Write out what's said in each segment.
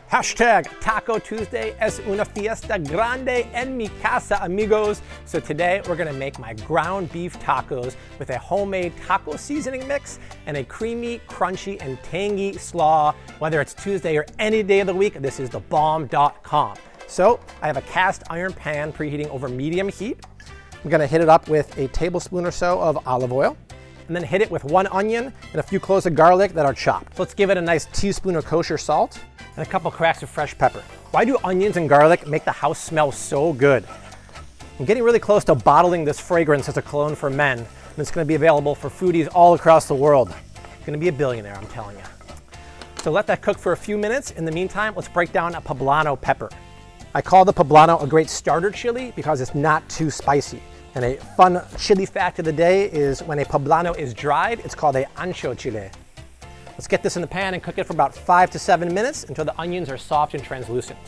Hashtag Taco Tuesday es una fiesta grande en mi casa, amigos. So today we're gonna make my ground beef tacos with a homemade taco seasoning mix and a creamy, crunchy, and tangy slaw. Whether it's Tuesday or any day of the week, this is thebomb.com. So I have a cast iron pan preheating over medium heat. I'm gonna hit it up with a tablespoon or so of olive oil, and then hit it with 1 onion and a few cloves of garlic that are chopped. So let's give it a nice teaspoon of kosher salt and a couple cracks of fresh pepper. Why do onions and garlic make the house smell so good? I'm getting really close to bottling this fragrance as a cologne for men, and it's gonna be available for foodies all across the world. I'm gonna be a billionaire, I'm telling you. So let that cook for a few minutes. In the meantime, let's break down a poblano pepper. I call the poblano a great starter chili because it's not too spicy. And a fun chili fact of the day is when a poblano is dried, it's called a ancho chile. Let's get this in the pan and cook it for about 5 to 7 minutes until the onions are soft and translucent.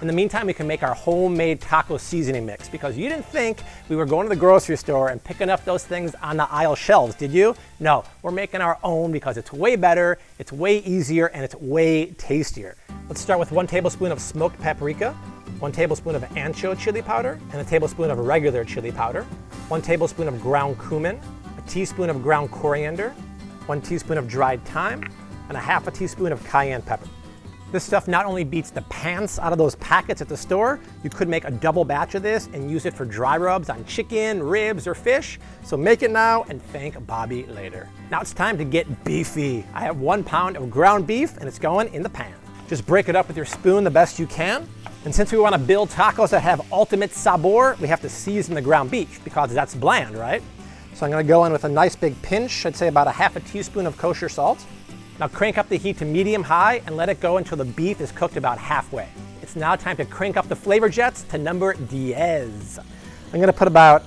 In the meantime, we can make our homemade taco seasoning mix, because you didn't think we were going to the grocery store and picking up those things on the aisle shelves, did you? No, we're making our own because it's way better, it's way easier, and it's way tastier. Let's start with 1 tablespoon of smoked paprika, 1 tablespoon of ancho chili powder, and a tablespoon of regular chili powder, 1 tablespoon of ground cumin, a teaspoon of ground coriander, 1 teaspoon of dried thyme, and a half a teaspoon of cayenne pepper. This stuff not only beats the pants out of those packets at the store, you could make a double batch of this and use it for dry rubs on chicken, ribs, or fish. So make it now and thank Bobby later. Now it's time to get beefy. I have 1 pound of ground beef and it's going in the pan. Just break it up with your spoon the best you can. And since we want to build tacos that have ultimate sabor, we have to season the ground beef because that's bland, right? So I'm gonna go in with a nice big pinch, I'd say about a half a teaspoon of kosher salt. Now crank up the heat to medium-high and let it go until the beef is cooked about halfway. It's now time to crank up the flavor jets to number 10. I'm gonna put about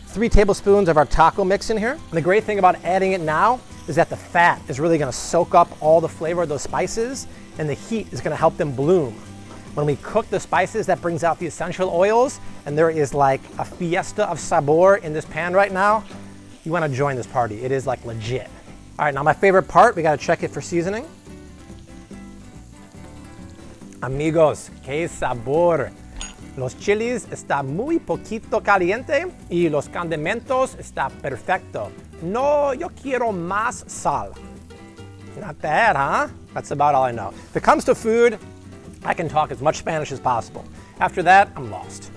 3 tablespoons of our taco mix in here. And the great thing about adding it now is that the fat is really gonna soak up all the flavor of those spices, and the heat is gonna help them bloom. When we cook the spices, that brings out the essential oils, and there is like a fiesta of sabor in this pan right now. You wanna join this party, it is like legit. All right, now my favorite part, we gotta check it for seasoning. Amigos, que sabor. Los chilis está muy poquito caliente y los condimentos está perfecto. No, yo quiero más sal. Not bad, huh? That's about all I know. If it comes to food, I can talk as much Spanish as possible. After that, I'm lost.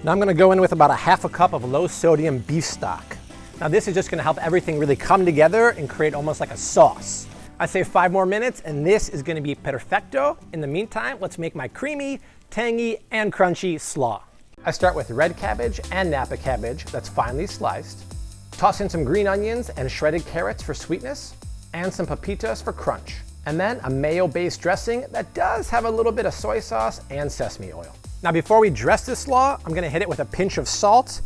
Now I'm gonna go in with about a half a cup of low sodium beef stock. Now this is just gonna help everything really come together and create almost like a sauce. I say 5 more minutes and this is gonna be perfecto. In the meantime, let's make my creamy, tangy, and crunchy slaw. I start with red cabbage and Napa cabbage that's finely sliced. Toss in some green onions and shredded carrots for sweetness, and some pepitas for crunch. And then a mayo-based dressing that does have a little bit of soy sauce and sesame oil. Now before we dress this slaw, I'm gonna hit it with a pinch of salt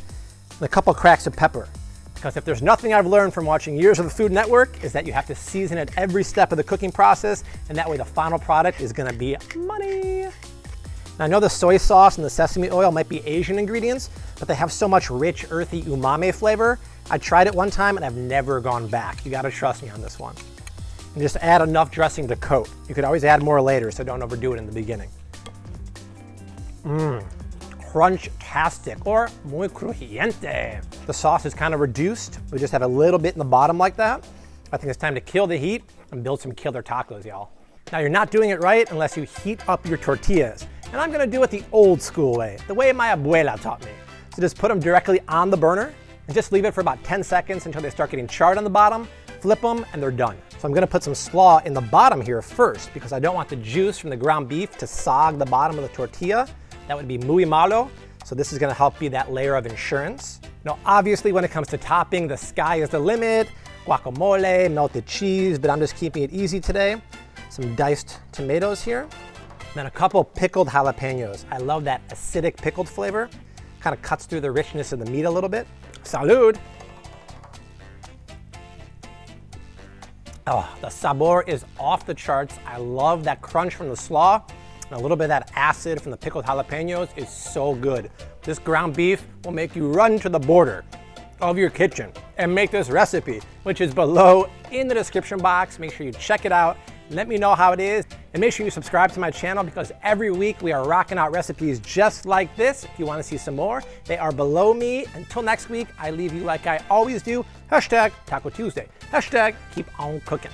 and a couple cracks of pepper. Because if there's nothing I've learned from watching years of the Food Network, is that you have to season it every step of the cooking process, and that way the final product is gonna be money. Now I know the soy sauce and the sesame oil might be Asian ingredients, but they have so much rich, earthy umami flavor. I tried it one time and I've never gone back. You gotta trust me on this one. And just add enough dressing to coat. You could always add more later, so don't overdo it in the beginning. Crunch-tastic, or muy crujiente. The sauce is kind of reduced. We just have a little bit in the bottom like that. I think it's time to kill the heat and build some killer tacos, y'all. Now you're not doing it right unless you heat up your tortillas. And I'm gonna do it the old school way, the way my abuela taught me. So just put them directly on the burner and just leave it for about 10 seconds until they start getting charred on the bottom, flip them, and they're done. So I'm gonna put some slaw in the bottom here first because I don't want the juice from the ground beef to sog the bottom of the tortilla. That would be muy malo. So this is gonna help be that layer of insurance. Now, obviously when it comes to topping, the sky is the limit. Guacamole, melted cheese, but I'm just keeping it easy today. Some diced tomatoes here. Then a couple pickled jalapenos. I love that acidic pickled flavor. Kind of cuts through the richness of the meat a little bit. Salud. Oh, the sabor is off the charts. I love that crunch from the slaw. And a little bit of that acid from the pickled jalapenos is so good. This ground beef will make you run to the border of your kitchen and make this recipe, which is below in the description box. Make sure you check it out. Let me know how it is. And make sure you subscribe to my channel because every week we are rocking out recipes just like this. If you want to see some more, they are below me. Until next week, I leave you like I always do. #Taco Tuesday. #keep on cooking.